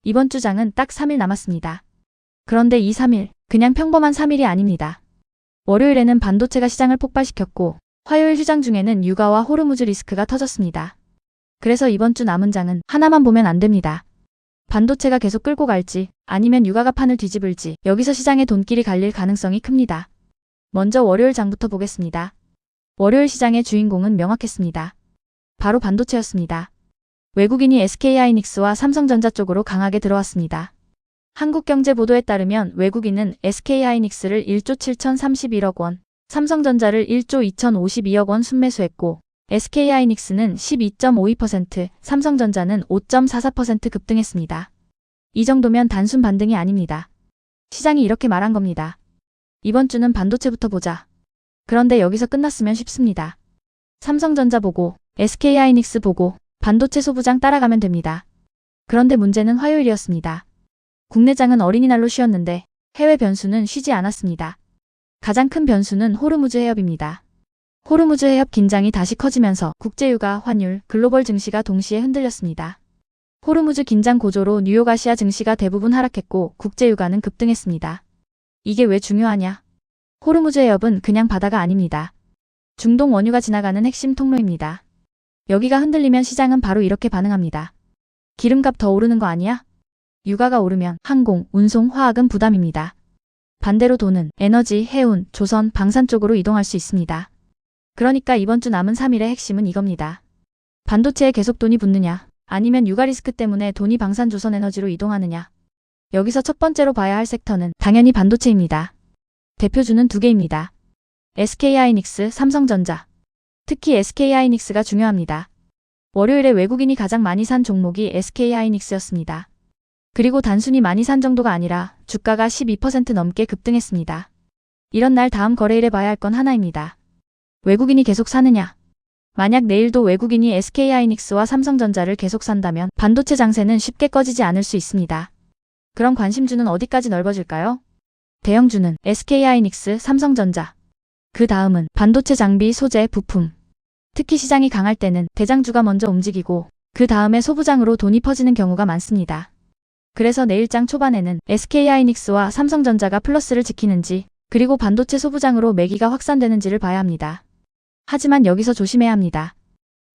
이번 주 장은 딱 3일 남았습니다. 그런데 이 3일, 그냥 평범한 3일이 아닙니다. 월요일에는 반도체가 시장을 폭발시켰고 화요일 휴장 중에는 유가와 호르무즈 리스크가 터졌습니다. 그래서 이번 주 남은 장은 하나만 보면 안 됩니다. 반도체가 계속 끌고 갈지 아니면 유가가 판을 뒤집을지 여기서 시장의 돈길이 갈릴 가능성이 큽니다. 먼저 월요일 장부터 보겠습니다. 월요일 시장의 주인공은 명확했습니다. 바로 반도체였습니다. 외국인이 SK하이닉스와 삼성전자 쪽으로 강하게 들어왔습니다. 한국경제보도에 따르면 외국인은 SK하이닉스를 1조 7,031억 원, 삼성전자를 1조 2,052억 원 순매수했고 SK하이닉스는 12.52%, 삼성전자는 5.44% 급등했습니다. 이 정도면 단순 반등이 아닙니다. 시장이 이렇게 말한 겁니다. 이번 주는 반도체부터 보자. 그런데 여기서 끝났으면 쉽습니다. 삼성전자 보고 SK하이닉스 보고 반도체 소부장 따라가면 됩니다. 그런데 문제는 화요일이었습니다. 국내장은 어린이날로 쉬었는데 해외 변수는 쉬지 않았습니다. 가장 큰 변수는 호르무즈 해협입니다. 호르무즈 해협 긴장이 다시 커지면서 국제유가, 환율, 글로벌 증시가 동시에 흔들렸습니다. 호르무즈 긴장 고조로 뉴욕 아시아 증시가 대부분 하락했고 국제유가는 급등했습니다. 이게 왜 중요하냐? 호르무즈 해협은 그냥 바다가 아닙니다. 중동 원유가 지나가는 핵심 통로입니다. 여기가 흔들리면 시장은 바로 이렇게 반응합니다. 기름값 더 오르는 거 아니야? 유가가 오르면 항공, 운송, 화학은 부담입니다. 반대로 돈은 에너지, 해운, 조선, 방산 쪽으로 이동할 수 있습니다. 그러니까 이번 주 남은 3일의 핵심은 이겁니다. 반도체에 계속 돈이 붙느냐, 아니면 유가 리스크 때문에 돈이 방산, 조선, 에너지로 이동하느냐. 여기서 첫 번째로 봐야 할 섹터는 당연히 반도체입니다. 대표주는 두 개입니다. SK하이닉스, 삼성전자. 특히 SK하이닉스가 중요합니다. 월요일에 외국인이 가장 많이 산 종목이 SK하이닉스였습니다. 그리고 단순히 많이 산 정도가 아니라 주가가 12% 넘게 급등했습니다. 이런 날 다음 거래일에 봐야 할 건 하나입니다. 외국인이 계속 사느냐? 만약 내일도 외국인이 SK하이닉스와 삼성전자를 계속 산다면 반도체 장세는 쉽게 꺼지지 않을 수 있습니다. 그럼 관심주는 어디까지 넓어질까요? 대형주는 SK하이닉스, 삼성전자. 그 다음은 반도체 장비, 소재, 부품. 특히 시장이 강할 때는 대장주가 먼저 움직이고 그 다음에 소부장으로 돈이 퍼지는 경우가 많습니다. 그래서 내일 장 초반에는 SK하이닉스와 삼성전자가 플러스를 지키는지 그리고 반도체 소부장으로 매기가 확산되는지를 봐야 합니다. 하지만 여기서 조심해야 합니다.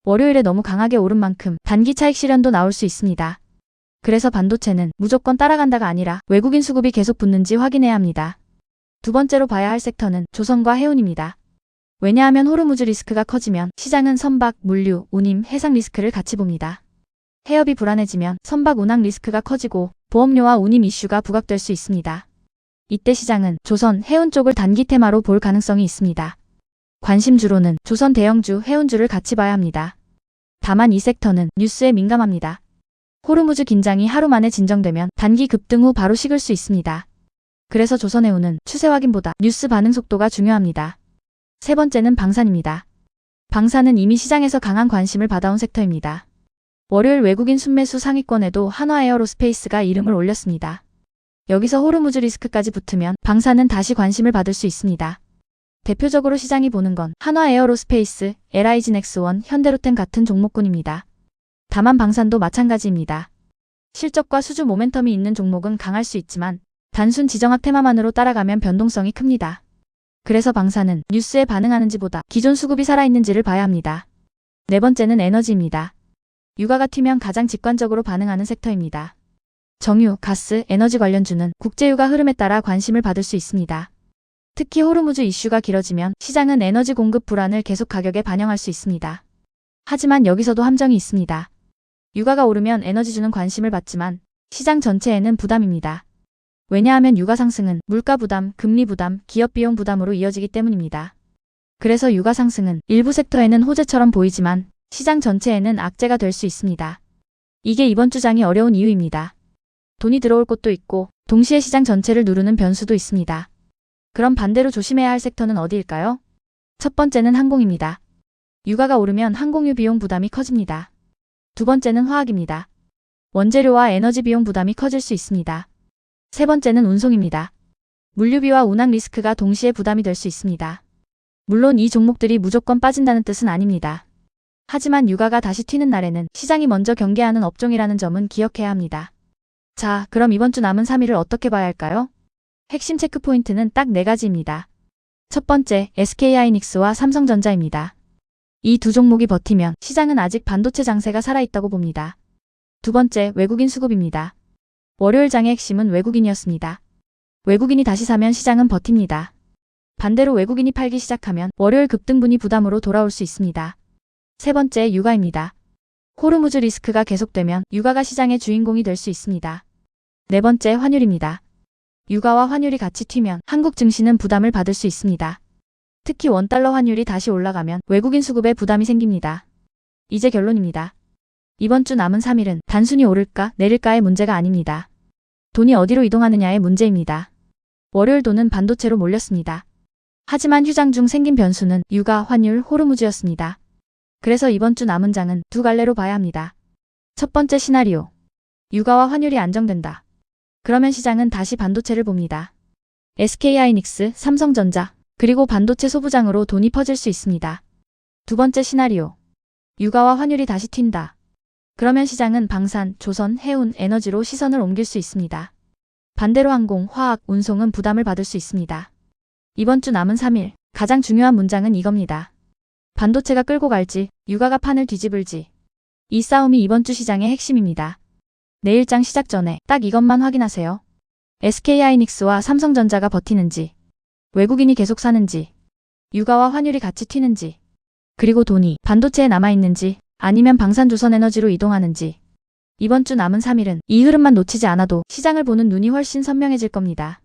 월요일에 너무 강하게 오른 만큼 단기 차익 실현도 나올 수 있습니다. 그래서 반도체는 무조건 따라간다가 아니라 외국인 수급이 계속 붙는지 확인해야 합니다. 두 번째로 봐야 할 섹터는 조선과 해운입니다. 왜냐하면 호르무즈 리스크가 커지면 시장은 선박, 물류, 운임, 해상 리스크를 같이 봅니다. 해협이 불안해지면 선박, 운항 리스크가 커지고 보험료와 운임 이슈가 부각될 수 있습니다. 이때 시장은 조선, 해운 쪽을 단기 테마로 볼 가능성이 있습니다. 관심주로는 조선 대형주, 해운주를 같이 봐야 합니다. 다만 이 섹터는 뉴스에 민감합니다. 호르무즈 긴장이 하루 만에 진정되면 단기 급등 후 바로 식을 수 있습니다. 그래서 조선해운은 추세 확인보다 뉴스 반응 속도가 중요합니다. 세 번째는 방산입니다. 방산은 이미 시장에서 강한 관심을 받아온 섹터입니다. 월요일 외국인 순매수 상위권에도 한화에어로스페이스가 이름을 올렸습니다. 여기서 호르무즈 리스크까지 붙으면 방산은 다시 관심을 받을 수 있습니다. 대표적으로 시장이 보는 건 한화에어로스페이스, LIG넥스원, 현대로템 같은 종목군입니다. 다만 방산도 마찬가지입니다. 실적과 수주 모멘텀이 있는 종목은 강할 수 있지만 단순 지정학 테마만으로 따라가면 변동성이 큽니다. 그래서 방산은 뉴스에 반응하는지 보다 기존 수급이 살아있는지를 봐야 합니다. 네 번째는 에너지입니다. 유가가 튀면 가장 직관적으로 반응하는 섹터입니다. 정유, 가스, 에너지 관련주는 국제유가 흐름에 따라 관심을 받을 수 있습니다. 특히 호르무즈 이슈가 길어지면 시장은 에너지 공급 불안을 계속 가격에 반영할 수 있습니다. 하지만 여기서도 함정이 있습니다. 유가가 오르면 에너지주는 관심을 받지만 시장 전체에는 부담입니다. 왜냐하면 유가 상승은 물가 부담, 금리 부담, 기업 비용 부담으로 이어지기 때문입니다. 그래서 유가 상승은 일부 섹터에는 호재처럼 보이지만 시장 전체에는 악재가 될 수 있습니다. 이게 이번 주 장이 어려운 이유입니다. 돈이 들어올 곳도 있고 동시에 시장 전체를 누르는 변수도 있습니다. 그럼 반대로 조심해야 할 섹터는 어디일까요? 첫 번째는 항공입니다. 유가가 오르면 항공유 비용 부담이 커집니다. 두 번째는 화학입니다. 원재료와 에너지 비용 부담이 커질 수 있습니다. 세 번째는 운송입니다. 물류비와 운항 리스크가 동시에 부담이 될 수 있습니다. 물론 이 종목들이 무조건 빠진다는 뜻은 아닙니다. 하지만 유가가 다시 튀는 날에는 시장이 먼저 경계하는 업종이라는 점은 기억해야 합니다. 자, 그럼 이번 주 남은 3일을 어떻게 봐야 할까요? 핵심 체크 포인트는 딱 4가지입니다. 첫 번째, SK하이닉스와 삼성전자입니다. 이 두 종목이 버티면 시장은 아직 반도체 장세가 살아있다고 봅니다. 두 번째, 외국인 수급입니다. 월요일 장의 핵심은 외국인이었습니다. 외국인이 다시 사면 시장은 버팁니다. 반대로 외국인이 팔기 시작하면 월요일 급등분이 부담으로 돌아올 수 있습니다. 세 번째, 유가입니다. 호르무즈 리스크가 계속되면 유가가 시장의 주인공이 될 수 있습니다. 네 번째, 환율입니다. 유가와 환율이 같이 튀면 한국 증시는 부담을 받을 수 있습니다. 특히 원달러 환율이 다시 올라가면 외국인 수급에 부담이 생깁니다. 이제 결론입니다. 이번 주 남은 3일은 단순히 오를까 내릴까의 문제가 아닙니다. 돈이 어디로 이동하느냐의 문제입니다. 월요일 돈은 반도체로 몰렸습니다. 하지만 휴장 중 생긴 변수는 유가, 환율, 호르무즈였습니다. 그래서 이번 주 남은 장은 두 갈래로 봐야 합니다. 첫 번째 시나리오. 유가와 환율이 안정된다. 그러면 시장은 다시 반도체를 봅니다. SK하이닉스, 삼성전자, 그리고 반도체 소부장으로 돈이 퍼질 수 있습니다. 두 번째 시나리오. 유가와 환율이 다시 튄다. 그러면 시장은 방산, 조선, 해운, 에너지로 시선을 옮길 수 있습니다. 반대로 항공, 화학, 운송은 부담을 받을 수 있습니다. 이번 주 남은 3일, 가장 중요한 문장은 이겁니다. 반도체가 끌고 갈지, 유가가 판을 뒤집을지. 이 싸움이 이번 주 시장의 핵심입니다. 내일장 시작 전에 딱 이것만 확인하세요. SK하이닉스와 삼성전자가 버티는지, 외국인이 계속 사는지, 유가와 환율이 같이 튀는지, 그리고 돈이 반도체에 남아있는지 아니면 방산조선에너지로 이동하는지. 이번 주 남은 3일은 이 흐름만 놓치지 않아도 시장을 보는 눈이 훨씬 선명해질 겁니다.